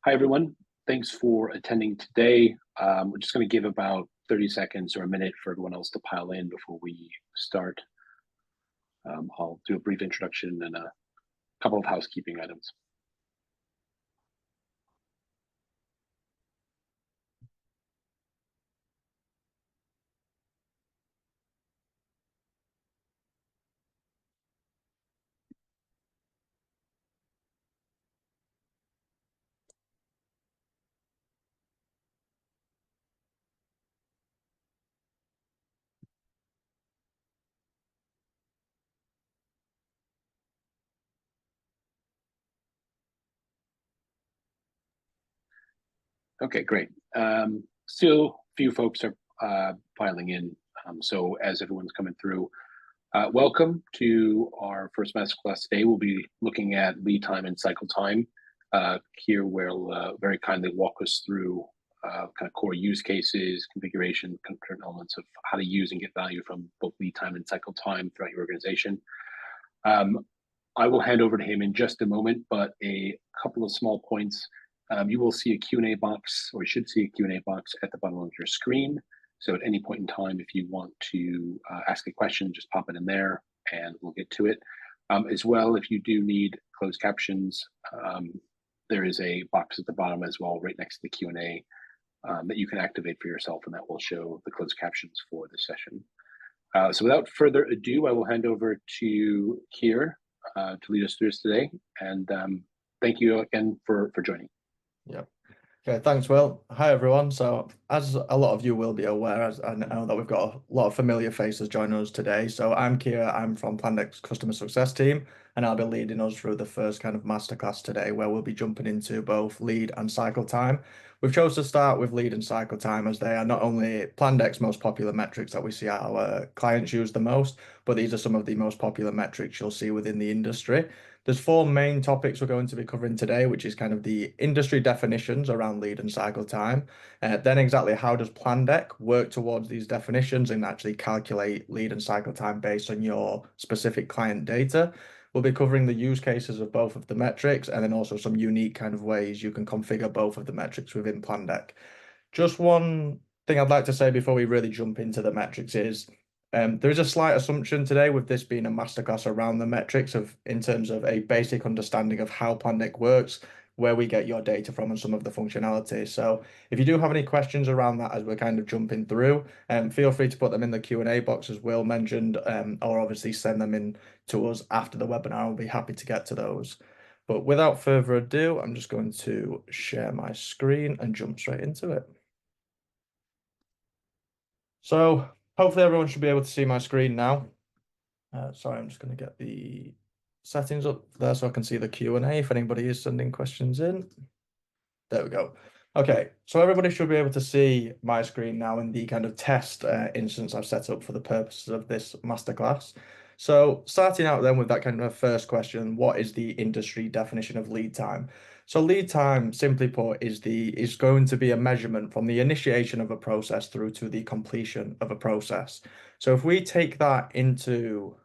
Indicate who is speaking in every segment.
Speaker 1: Hi, everyone. Thanks for attending today. We're just going to give about 30 seconds or a minute for everyone else to pile in before we start. I'll do a brief introduction and a couple of housekeeping items. Okay, great. Still, a few folks are piling in. So as everyone's coming through, welcome to our first masterclass today. We'll be looking at lead time and cycle time. Keir will very kindly walk us through kind of core use cases, configuration, concurrent elements of how to use and get value from both lead time and cycle time throughout your organization. I will hand over to him in just a moment, but a couple of small points. You will see a Q&A box, or you should see a Q&A box at the bottom of your screen. So at any point in time, if you want to ask a question, just pop it in there and we'll get to it. As well, if you do need closed captions, there is a box at the bottom as well, right next to the Q&A, that you can activate for yourself, and that will show the closed captions for the session. So without further ado, I will hand over to Keir to lead us through this today. And thank you again for joining.
Speaker 2: Yeah. Okay, thanks, Will. Hi, everyone. So as a lot of you will be aware, as I know that we've got a lot of familiar faces joining us today. So I'm Keir, I'm from Plandek's customer success team, and I'll be leading us through the first kind of masterclass today, where we'll be jumping into both lead and cycle time. We've chosen to start with lead and cycle time, as they are not only Plandek's most popular metrics that we see our clients use the most, but these are some of the most popular metrics you'll see within the industry. There's four main topics we're going to be covering today, which is kind of the industry definitions around lead and cycle time. Then exactly how does Plandek work towards these definitions and actually calculate lead and cycle time based on your specific client data. We'll be covering the use cases of both of the metrics, and then also some unique kind of ways you can configure both of the metrics within Plandek. Just one thing I'd like to say before we really jump into the metrics is there is a slight assumption today, with this being a masterclass around the metrics in terms of a basic understanding of how Plandek works, where we get your data from, and some of the functionality. So if you do have any questions around that as we're kind of jumping through, feel free to put them in the Q&A box as Will mentioned, or obviously send them in to us after the webinar. I'll be happy to get to those. But without further ado, I'm just going to share my screen and jump straight into it. So hopefully everyone should be able to see my screen now. Sorry, I'm just going to get the settings up there so I can see the Q&A if anybody is sending questions in. There we go. Okay, so everybody should be able to see my screen now in the kind of test instance I've set up for the purposes of this masterclass. So starting out then with that kind of first question, what is the industry definition of lead time? So lead time, simply put, is going to be a measurement from the initiation of a process through to the completion of a process. So if we take that into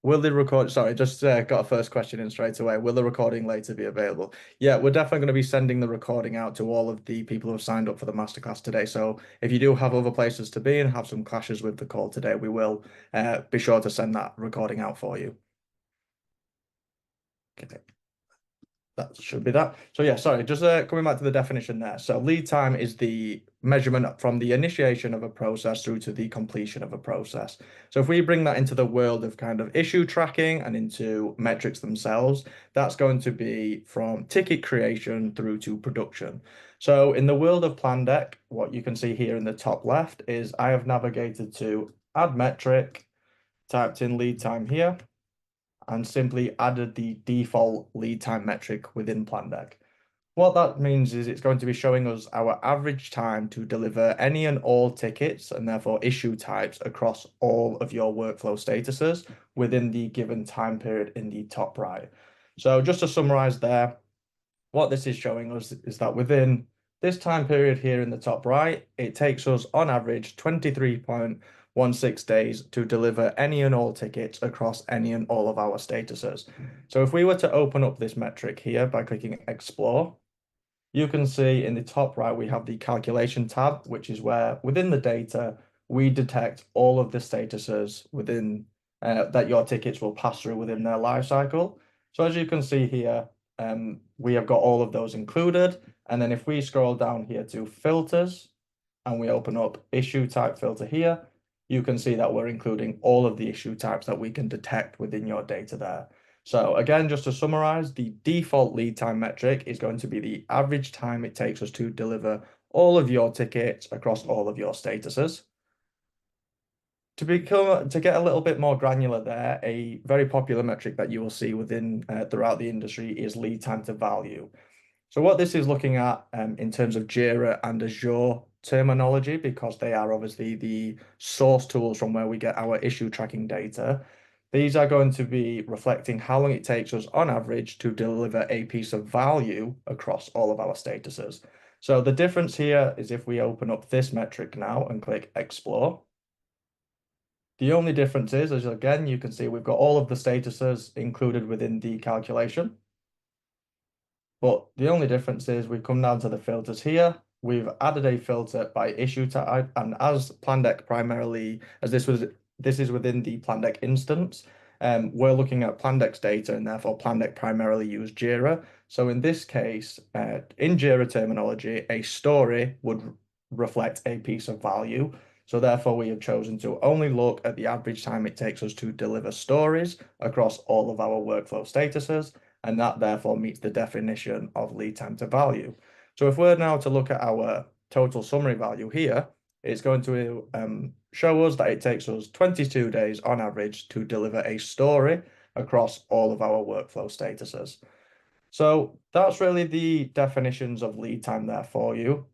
Speaker 2: will the record, sorry, just got a first question in straight away. Will the recording later be available? Yeah, we're definitely going to be sending the recording out to all of the people who have signed up for the masterclass today. So if you do have other places to be and have some clashes with the call today, we will be sure to send that recording out for you. Okay. That should be that. So yeah, sorry, just coming back to the definition there. So lead time is the measurement from the initiation of a process through to the completion of a process. So if we bring that into the world of kind of issue tracking and into metrics themselves, that's going to be from ticket creation through to production. So in the world of Plandek, what you can see here in the top left is I have navigated to add metric, typed in lead time here, and simply added the default lead time metric within Plandek. What that means is it's going to be showing us our average time to deliver any and all tickets, and therefore issue types, across all of your workflow statuses within the given time period in the top right. So just to summarize there, what this is showing us is that within this time period here in the top right, it takes us on average 23.1 16 days to deliver any and all tickets across any and all of our statuses. So if we were to open up this metric here by clicking Explore, you can see in the top right, we have the calculation tab, which is where within the data, we detect all of the statuses within that your tickets will pass through within their life cycle. So as you can see here, we have got all of those included. And then if we scroll down here to filters and we open up issue type filter here, you can see that we're including all of the issue types that we can detect within your data there. So again, just to summarize, the default lead time metric is going to be the average time it takes us to deliver all of your tickets across all of your statuses. To get a little bit more granular there, a very popular metric that you will see within throughout the industry is lead time to value. So what this is looking at in terms of Jira and Azure terminology, because they are obviously the source tools from where we get our issue tracking data, these are going to be reflecting how long it takes us on average to deliver a piece of value across all of our statuses. So the difference here is if we open up this metric now and click Explore, the only difference is, as again, you can see we've got all of the statuses included within the calculation. But the only difference is we've come down to the filters here. We've added a filter by issue type, and as Plandek primarily, as this is within the Plandek instance, we're looking at Plandek's data, and therefore Plandek primarily use Jira. So in this case, in Jira terminology, a story would reflect a piece of value. So therefore, we have chosen to only look at the average time it takes us to deliver stories across all of our workflow statuses, and that therefore meets the definition of lead time to value. So if we're now to look at our total summary value here, it's going to show us that it takes us 22 days on average to deliver a story across all of our workflow statuses. So that's really the definitions of lead time there for you.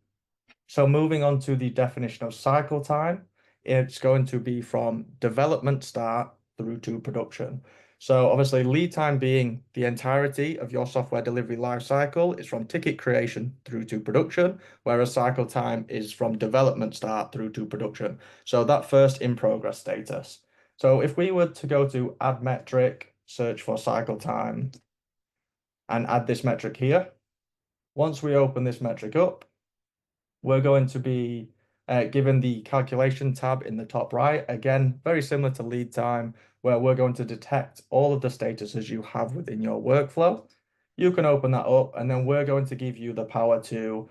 Speaker 2: So moving on to the definition of cycle time, it's going to be from development start through to production. So obviously lead time being the entirety of your software delivery lifecycle is from ticket creation through to production, whereas cycle time is from development start through to production. So that first in progress status. So if we were to go to add metric, search for cycle time, and add this metric here, once we open this metric up, we're going to be given the calculation tab in the top right. Again, very similar to lead time, where we're going to detect all of the statuses you have within your workflow. You can open that up, and then we're going to give you the power to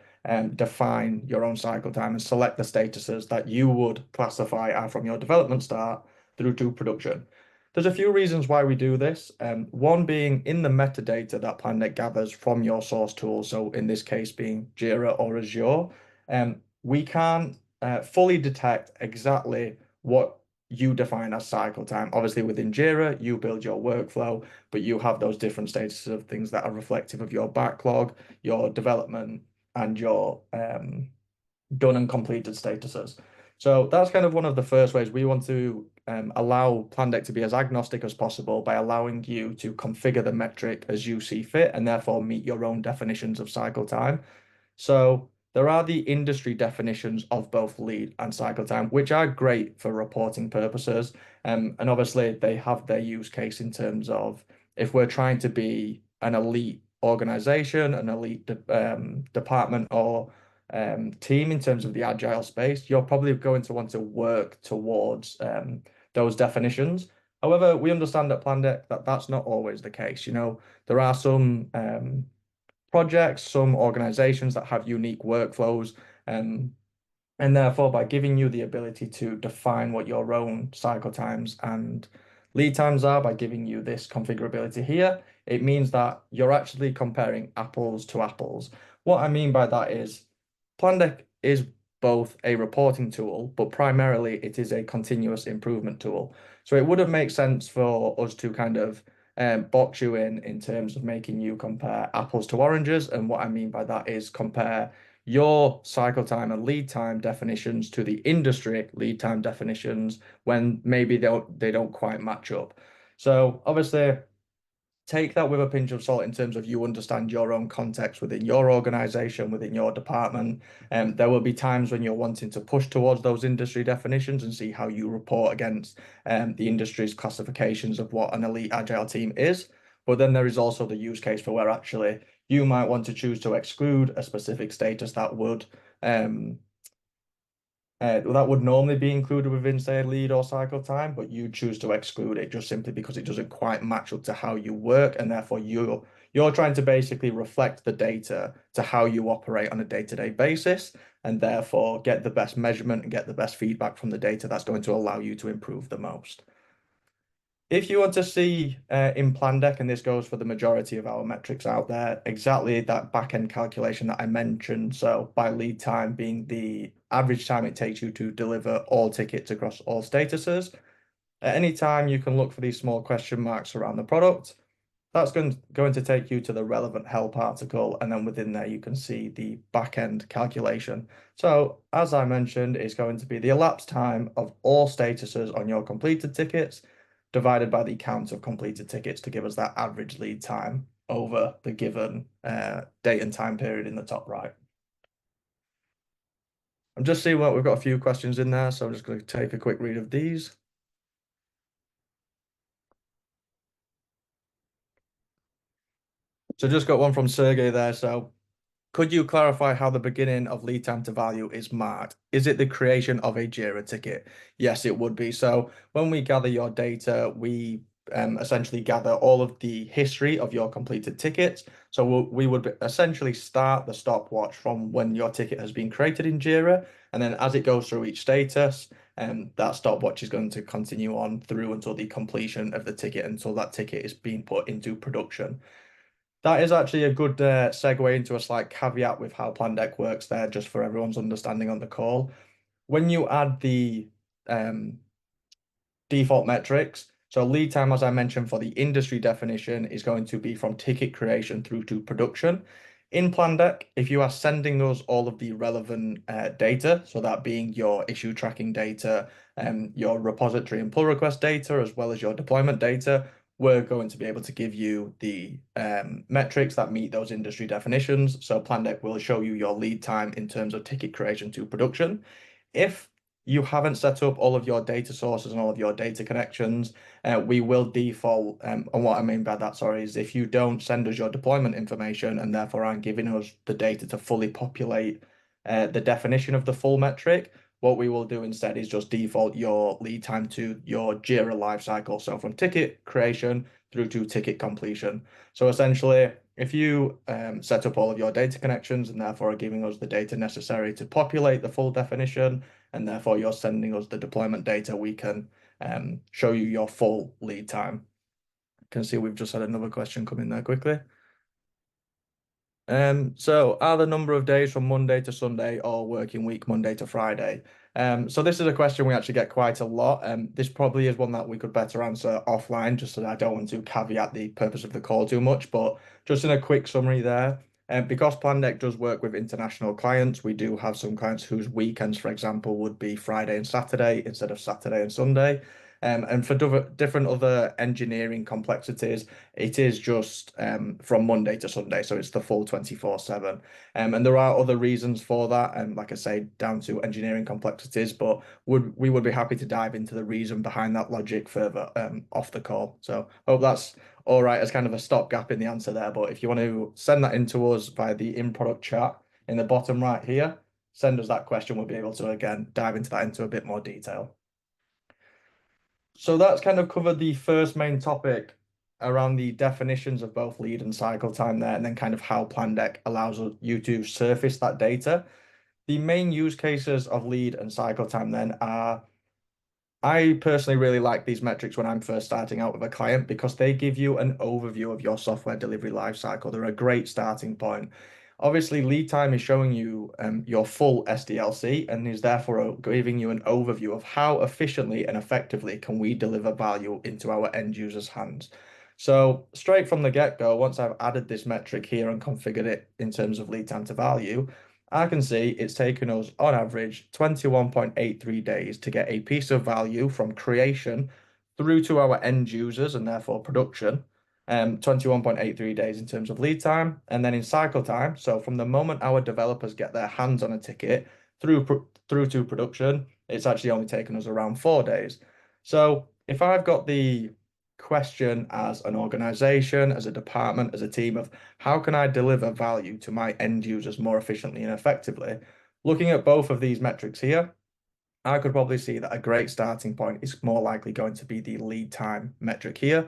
Speaker 2: define your own cycle time and select the statuses that you would classify are from your development start through to production. There's a few reasons why we do this. One being in the metadata that Plandek gathers from your source tool, so in this case being Jira or Azure, we can't fully detect exactly what you define as cycle time. Obviously, within Jira, you build your workflow, but you have those different statuses of things that are reflective of your backlog, your development, and your done and completed statuses. So that's kind of one of the first ways we want to allow Plandek to be as agnostic as possible by allowing you to configure the metric as you see fit and therefore meet your own definitions of cycle time. So there are the industry definitions of both lead and cycle time, which are great for reporting purposes. And obviously they have their use case in terms of if we're trying to be an elite organization, an elite department or team in terms of the agile space, you're probably going to want to work towards those definitions. However, we understand at Plandek that that's not always the case. You know, there are some projects, some organizations that have unique workflows, and therefore by giving you the ability to define what your own cycle times and lead times are by giving you this configurability here, it means that you're actually comparing apples to apples. What I mean by that is Plandek is both a reporting tool, but primarily it is a continuous improvement tool. So it wouldn't make sense for us to kind of box you in terms of making you compare apples to oranges. And what I mean by that is compare your cycle time and lead time definitions to the industry lead time definitions when maybe they don't quite match up. So obviously take that with a pinch of salt in terms of you understand your own context within your organization, within your department. There will be times when you're wanting to push towards those industry definitions and see how you report against the industry's classifications of what an elite agile team is. But then there is also the use case for where actually you might want to choose to exclude a specific status that would normally be included within, say, lead or cycle time, but you choose to exclude it just simply because it doesn't quite match up to how you work, and therefore you're trying to basically reflect the data to how you operate on a day-to-day basis, and therefore get the best measurement and get the best feedback from the data that's going to allow you to improve the most. If you want to see in Plandek, and this goes for the majority of our metrics out there, exactly that back-end calculation that I mentioned. So by lead time being the average time it takes you to deliver all tickets across all statuses. At any time, you can look for these small question marks around the product. That's going to take you to the relevant help article, and then within there you can see the back-end calculation. So as I mentioned, it's going to be the elapsed time of all statuses on your completed tickets divided by the count of completed tickets to give us that average lead time over the given date and time period in the top right. I'm just seeing what we've got a few questions in there, so I'm just going to take a quick read of these. So just got one from Sergey there. So could you clarify how the beginning of lead time to value is marked? Is it the creation of a Jira ticket? Yes, it would be. So when we gather your data, we essentially gather all of the history of your completed tickets. So we would essentially start the stopwatch from when your ticket has been created in Jira. And then as it goes through each status, that stopwatch is going to continue on through until the completion of the ticket, until that ticket is being put into production. That is actually a good segue into a slight caveat with how Plandek works there, just for everyone's understanding on the call. When you add the default metrics, so lead time, as I mentioned, for the industry definition is going to be from ticket creation through to production. In Plandek, if you are sending us all of the relevant data, so that being your issue tracking data, your repository and pull request data, as well as your deployment data, we're going to be able to give you the metrics that meet those industry definitions. So Plandek will show you your lead time in terms of ticket creation to production. If you haven't set up all of your data sources and all of your data connections, we will default. And what I mean by that, sorry, is if you don't send us your deployment information and therefore aren't giving us the data to fully populate the definition of the full metric, what we will do instead is just default your lead time to your Jira lifecycle. So from ticket creation through to ticket completion. So essentially, if you set up all of your data connections and therefore are giving us the data necessary to populate the full definition, and therefore you're sending us the deployment data, we can show you your full lead time. You can see we've just had another question come in there quickly. So are the number of days from Monday to Sunday or working week Monday to Friday? So this is a question we actually get quite a lot. This probably is one that we could better answer offline, just so that I don't want to caveat the purpose of the call too much, but just in a quick summary there. Because Plandek does work with international clients, we do have some clients whose weekends, for example, would be Friday and Saturday instead of Saturday and Sunday. And for different other engineering complexities, it is just from Monday to Sunday, so it's the full 24/7. And there are other reasons for that, and like I say, down to engineering complexities, but we would be happy to dive into the reason behind that logic further off the call. So hope that's all right as kind of a stopgap in the answer there. But if you want to send that into us via the in-product chat in the bottom right here, send us that question. We'll be able to, again, dive into that into a bit more detail. So that's kind of covered the first main topic around the definitions of both lead and cycle time there, and then kind of how Plandek allows you to surface that data. The main use cases of lead and cycle time then are, I personally really like these metrics when I'm first starting out with a client because they give you an overview of your software delivery lifecycle. They're a great starting point. Obviously, lead time is showing you your full SDLC and is therefore giving you an overview of how efficiently and effectively can we deliver value into our end users' hands. So straight from the get-go, once I've added this metric here and configured it in terms of lead time to value, I can see it's taken us on average 21.83 days to get a piece of value from creation through to our end users and therefore production. 21.83 days in terms of lead time. And then in cycle time, so from the moment our developers get their hands on a ticket through to production, it's actually only taken us around 4 days. So if I've got the question as an organization, as a department, as a team of how can I deliver value to my end users more efficiently and effectively, looking at both of these metrics here, I could probably see that a great starting point is more likely going to be the lead time metric here,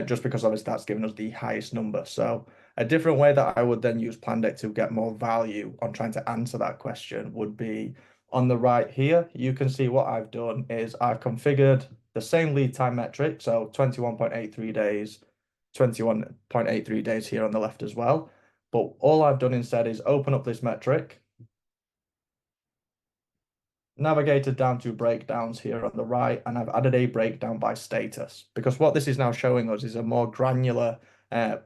Speaker 2: just because obviously that's given us the highest number. So a different way that I would then use Plandek to get more value on trying to answer that question would be on the right here. You can see what I've done is I've configured the same lead time metric, so 21.83 days, 21.83 days here on the left as well. But all I've done instead is open up this metric, navigated down to breakdowns here on the right, and I've added a breakdown by status, because what this is now showing us is a more granular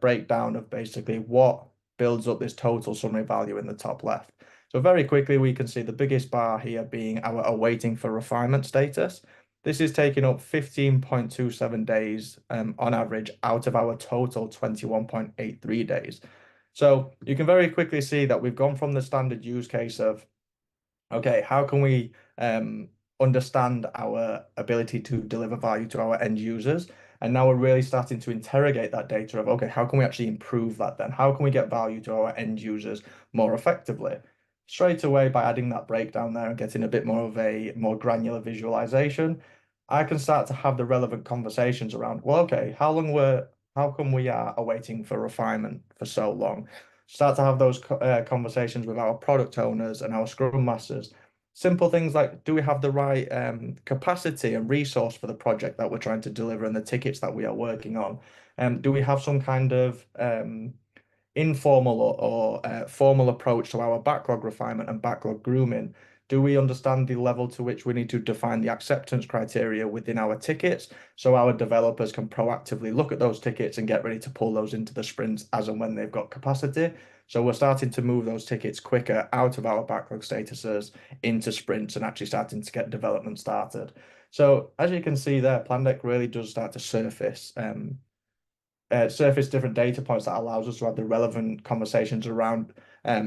Speaker 2: breakdown of basically what builds up this total summary value in the top left. So very quickly, we can see the biggest bar here being our awaiting for refinement status. This is taking up 15.27 days on average out of our total 21.83 days. So you can very quickly see that we've gone from the standard use case of, okay, how can we understand our ability to deliver value to our end users? And now we're really starting to interrogate that data of, okay, how can we actually improve that then? How can we get value to our end users more effectively? Straight away, by adding that breakdown there and getting a bit more of a more granular visualization, I can start to have the relevant conversations around, well, okay, how come we are awaiting for refinement for so long? Start to have those conversations with our product owners and our scrum masters. Simple things like, do we have the right capacity and resource for the project that we're trying to deliver and the tickets that we are working on? Do we have some kind of informal or formal approach to our backlog refinement and backlog grooming? Do we understand the level to which we need to define the acceptance criteria within our tickets so our developers can proactively look at those tickets and get ready to pull those into the sprints as and when they've got capacity? So we're starting to move those tickets quicker out of our backlog statuses into sprints and actually starting to get development started. So as you can see there, Plandek really does start to surface different data points that allows us to have the relevant conversations around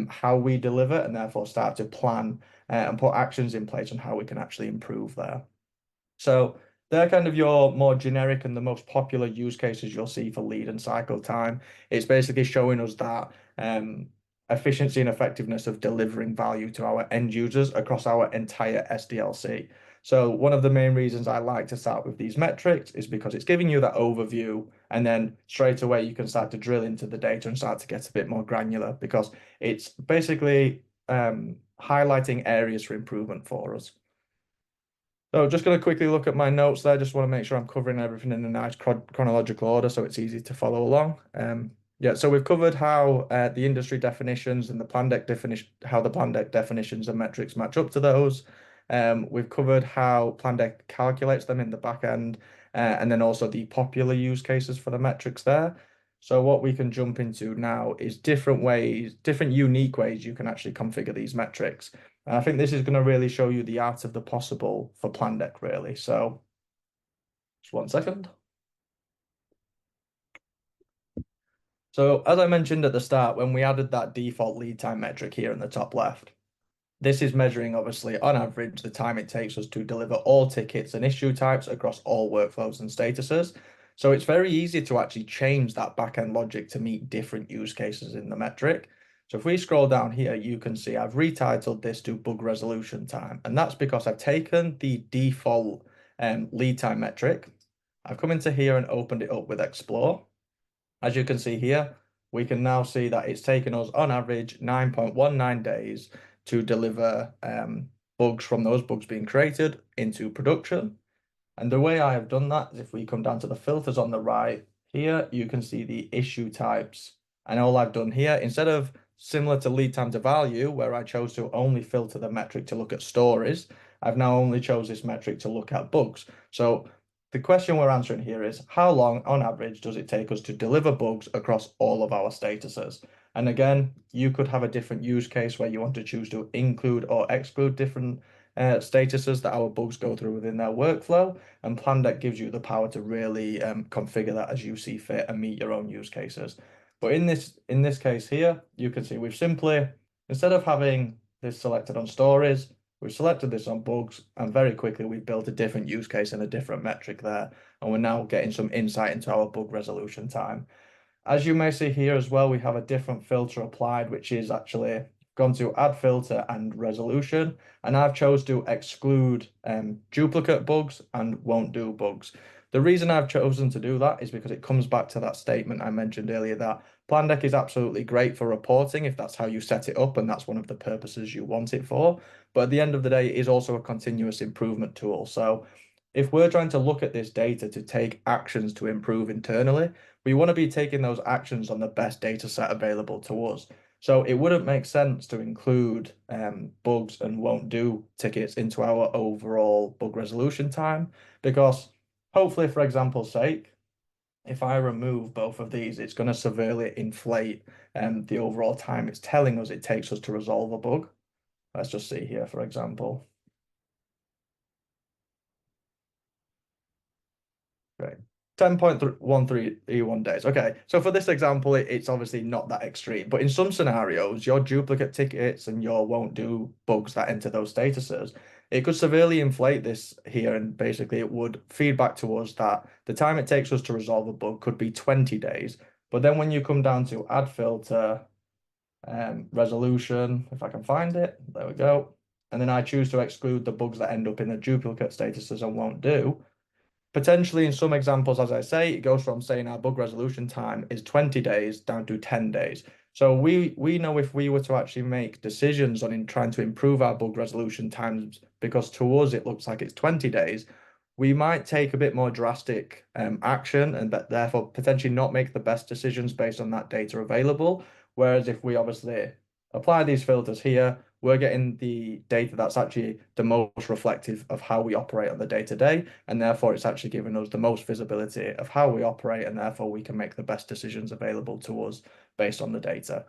Speaker 2: how we deliver and therefore start to plan and put actions in place on how we can actually improve there. So they're kind of your more generic and the most popular use cases you'll see for lead and cycle time. It's basically showing us that efficiency and effectiveness of delivering value to our end users across our entire SDLC. So one of the main reasons I like to start with these metrics is because it's giving you that overview, and then straight away you can start to drill into the data and start to get a bit more granular, because it's basically highlighting areas for improvement for us. So just going to quickly look at my notes there. Just want to make sure I'm covering everything in a nice chronological order so it's easy to follow along. Yeah, so we've covered how the industry definitions and the Plandek definition, how the Plandek definitions and metrics match up to those. We've covered how Plandek calculates them in the back end, and then also the popular use cases for the metrics there. So what we can jump into now is different ways, different unique ways you can actually configure these metrics. And I think this is going to really show you the art of the possible for Plandek, really. So just 1 second. So as I mentioned at the start, when we added that default lead time metric here in the top left, this is measuring, obviously, on average, the time it takes us to deliver all tickets and issue types across all workflows and statuses. So it's very easy to actually change that backend logic to meet different use cases in the metric. So if we scroll down here, you can see I've retitled this to bug resolution time. And that's because I've taken the default lead time metric. I've come into here and opened it up with Explore. As you can see here, we can now see that it's taken us on average 9.19 days to deliver bugs from those bugs being created into production. And the way I have done that is if we come down to the filters on the right here, you can see the issue types. And all I've done here, instead of similar to lead time to value, where I chose to only filter the metric to look at stories, I've now only chose this metric to look at bugs. So the question we're answering here is, how long on average does it take us to deliver bugs across all of our statuses? And again, you could have a different use case where you want to choose to include or exclude different statuses that our bugs go through within their workflow, and Plandek gives you the power to really configure that as you see fit and meet your own use cases. But in this case here, you can see we've simply, instead of having this selected on stories, we've selected this on bugs, and very quickly we've built a different use case and a different metric there, and we're now getting some insight into our bug resolution time. As you may see here as well, we have a different filter applied, which is actually gone to add filter and resolution, and I've chose to exclude duplicate bugs and won't do bugs. The reason I've chosen to do that is because it comes back to that statement I mentioned earlier that Plandek is absolutely great for reporting if that's how you set it up and that's one of the purposes you want it for. But at the end of the day, it is also a continuous improvement tool. So if we're trying to look at this data to take actions to improve internally, we want to be taking those actions on the best data set available to us. So it wouldn't make sense to include bugs and won't do tickets into our overall bug resolution time, because hopefully, for example's sake, if I remove both of these, it's going to severely inflate the overall time it's telling us it takes us to resolve a bug. Let's just see here, for example. Great. 10.1331 days. Okay, so for this example, it's obviously not that extreme, but in some scenarios, your duplicate tickets and your won't do bugs that enter those statuses, it could severely inflate this here, and basically it would feed back to us that the time it takes us to resolve a bug could be 20 days. But then when you come down to add filter, resolution, if I can find it, there we go. And then I choose to exclude the bugs that end up in the duplicate statuses and won't do. Potentially, in some examples, as I say, it goes from saying our bug resolution time is 20 days down to 10 days. So we know if we were to actually make decisions on trying to improve our bug resolution times, because to us it looks like it's 20 days, we might take a bit more drastic action and therefore potentially not make the best decisions based on that data available. Whereas if we obviously apply these filters here, we're getting the data that's actually the most reflective of how we operate on the day-to-day, and therefore it's actually giving us the most visibility of how we operate, and therefore we can make the best decisions available to us based on the data.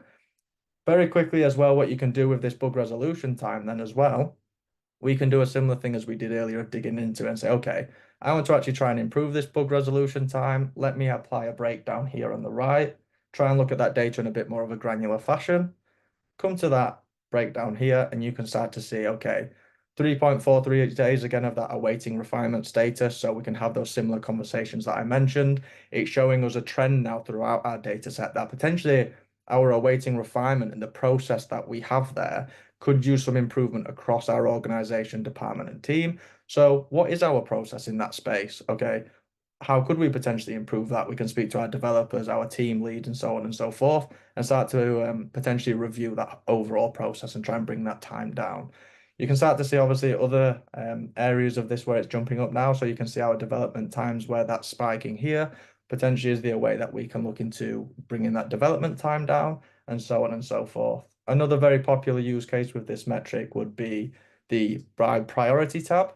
Speaker 2: Very quickly as well, what you can do with this bug resolution time then as well, we can do a similar thing as we did earlier of digging into it and say, okay, I want to actually try and improve this bug resolution time. Let me apply a breakdown here on the right, try and look at that data in a bit more of a granular fashion. Come to that breakdown here, and you can start to see, okay, 3.43 days again of that awaiting refinement status. So we can have those similar conversations that I mentioned. It's showing us a trend now throughout our data set that potentially our awaiting refinement and the process that we have there could use some improvement across our organization, department, and team. So what is our process in that space? Okay, how could we potentially improve that? We can speak to our developers, our team leads, and so on and so forth, and start to potentially review that overall process and try and bring that time down. You can start to see obviously other areas of this where it's jumping up now. So you can see our development times where that's spiking here. Potentially is the way that we can look into bringing that development time down, and so on and so forth. Another very popular use case with this metric would be the priority tab.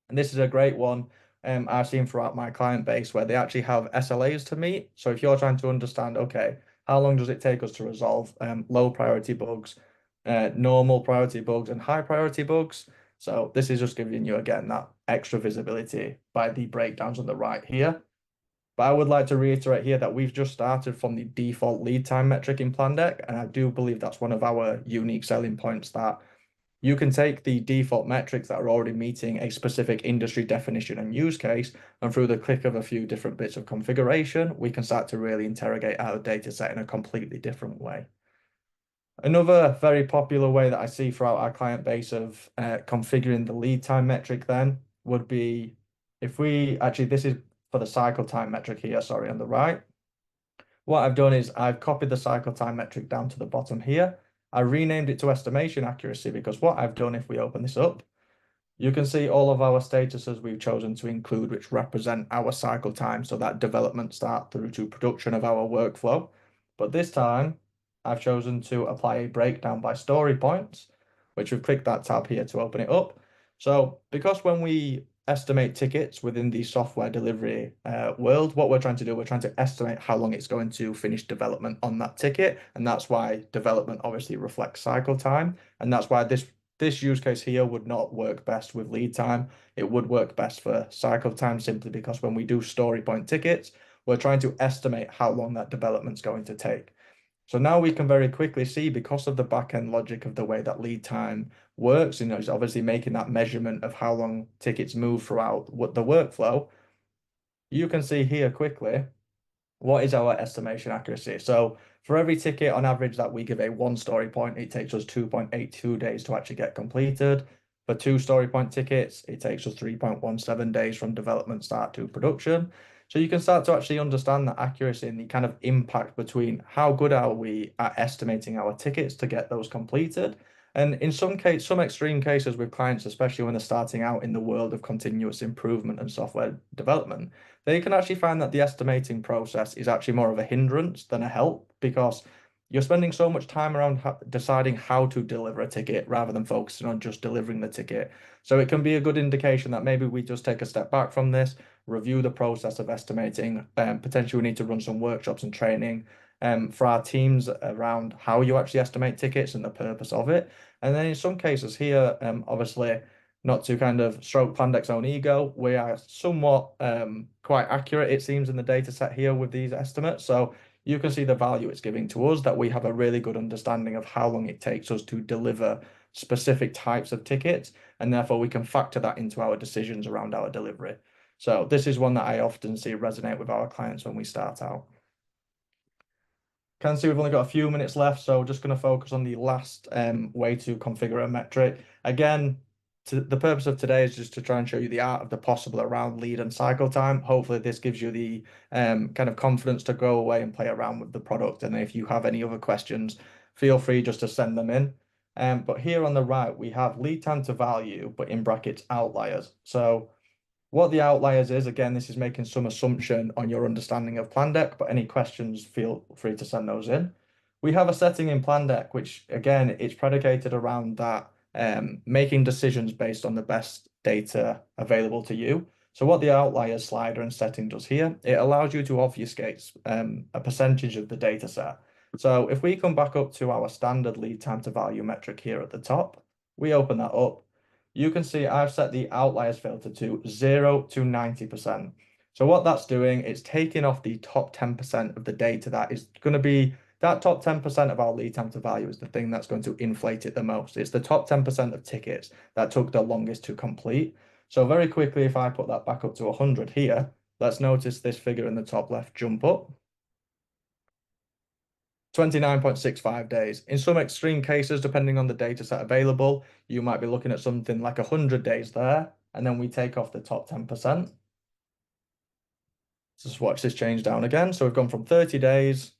Speaker 2: And this is a great one I've seen throughout my client base where they actually have SLAs to meet. So if you're trying to understand, okay, how long does it take us to resolve low priority bugs, normal priority bugs, and high priority bugs? So this is just giving you, again, that extra visibility by the breakdowns on the right here. But I would like to reiterate here that we've just started from the default lead time metric in Plandek, and I do believe that's one of our unique selling points, that you can take the default metrics that are already meeting a specific industry definition and use case, and through the click of a few different bits of configuration, we can start to really interrogate our data set in a completely different way. Another very popular way that I see throughout our client base of configuring the lead time metric then would be if we actually, this is for the cycle time metric here, sorry, on the right. What I've done is I've copied the cycle time metric down to the bottom here. I renamed it to estimation accuracy because what I've done, if we open this up, you can see all of our statuses we've chosen to include, which represent our cycle time. So that development start through to production of our workflow. But this time I've chosen to apply a breakdown by story points, which we've clicked that tab here to open it up. So because when we estimate tickets within the software delivery world, what we're trying to do, we're trying to estimate how long it's going to finish development on that ticket. And that's why development obviously reflects cycle time. And that's why this this use case here would not work best with lead time. It would work best for cycle time simply because when we do story point tickets, we're trying to estimate how long that development's going to take. So now we can very quickly see, because of the back-end logic of the way that lead time works, it's obviously making that measurement of how long tickets move throughout the workflow. You can see here quickly what is our estimation accuracy. So for every ticket on average that we give a 1 story point, it takes us 2.82 days to actually get completed. For 2 story point tickets, it takes us 3.17 days from development start to production. So you can start to actually understand the accuracy and the kind of impact between how good are we at estimating our tickets to get those completed. And in some extreme cases with clients, especially when they're starting out in the world of continuous improvement and software development, they can actually find that the estimating process is actually more of a hindrance than a help, because you're spending so much time around deciding how to deliver a ticket rather than focusing on just delivering the ticket. So it can be a good indication that maybe we just take a step back from this, review the process of estimating. Potentially we need to run some workshops and training for our teams around how you actually estimate tickets and the purpose of it. And then in some cases here, obviously, not to kind of stroke Plandek's own ego, we are somewhat quite accurate, it seems, in the data set here with these estimates. So you can see the value it's giving to us, that we have a really good understanding of how long it takes us to deliver specific types of tickets, and therefore we can factor that into our decisions around our delivery. So this is one that I often see resonate with our clients when we start out. Can see we've only got a few minutes left, so just going to focus on the last way to configure a metric. Again, the purpose of today is just to try and show you the art of the possible around lead and cycle time. Hopefully this gives you the kind of confidence to go away and play around with the product. And if you have any other questions, feel free just to send them in. But here on the right, we have lead time to value, but in brackets outliers. So what the outliers is, again, this is making some assumption on your understanding of Plandek, but any questions, feel free to send those in. We have a setting in Plandek, which again, it's predicated around that making decisions based on the best data available to you. So what the outliers slider and setting does here, it allows you to obfuscate a percentage of the data set. So if we come back up to our standard lead time to value metric here at the top, we open that up. You can see I've set the outliers filter to 0 to 90%. So what that's doing, it's taking off the top 10% of the data that is going to be, that top 10% of our lead time to value is the thing that's going to inflate it the most. It's the top 10% of tickets that took the longest to complete. So very quickly, if I put that back up to 100 here, let's notice this figure in the top left jump up. 29.65 days. In some extreme cases, depending on the data set available, you might be looking at something like 100 days there, and then we take off the top 10%. Just watch this change down again. So we've gone from 30 days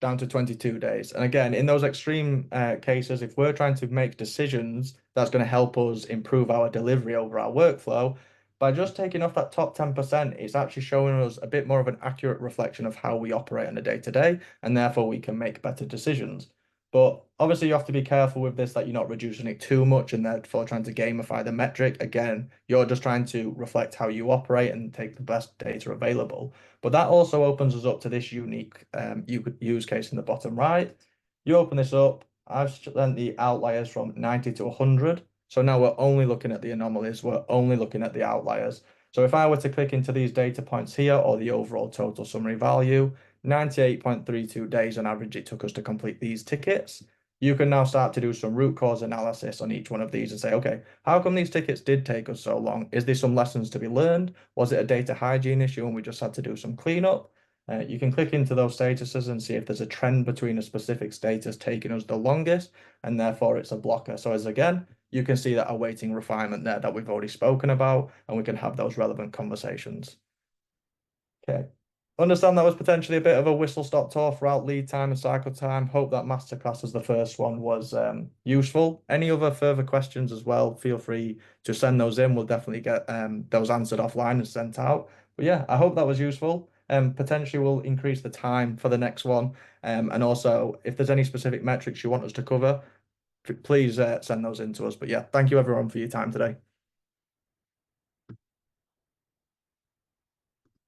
Speaker 2: down to 22 days. And again, in those extreme cases, if we're trying to make decisions that's going to help us improve our delivery over our workflow, by just taking off that top 10%, it's actually showing us a bit more of an accurate reflection of how we operate on a day-to-day, and therefore we can make better decisions. But obviously you have to be careful with this, that you're not reducing it too much and therefore trying to gamify the metric. Again, you're just trying to reflect how you operate and take the best data available. But that also opens us up to this unique use case in the bottom right. You open this up, I've sent the outliers from 90 to 100. So now we're only looking at the anomalies, we're only looking at the outliers. So if I were to click into these data points here, or the overall total summary value, 98.32 days on average it took us to complete these tickets. You can now start to do some root cause analysis on each one of these and say, okay, how come these tickets did take us so long? Is there some lessons to be learned? Was it a data hygiene issue and we just had to do some cleanup? You can click into those statuses and see if there's a trend between a specific status taking us the longest, and therefore it's a blocker. So as again, you can see that awaiting refinement there that we've already spoken about, and we can have those relevant conversations. Okay. Understand that was potentially a bit of a whistle-stop tour throughout lead time and cycle time. Hope that masterclass as the first one was useful. Any other further questions as well, feel free to send those in. We'll definitely get those answered offline and sent out. But yeah, I hope that was useful. Potentially we'll increase the time for the next one. And also, if there's any specific metrics you want us to cover, please send those in to us. But yeah, thank you everyone for your time today.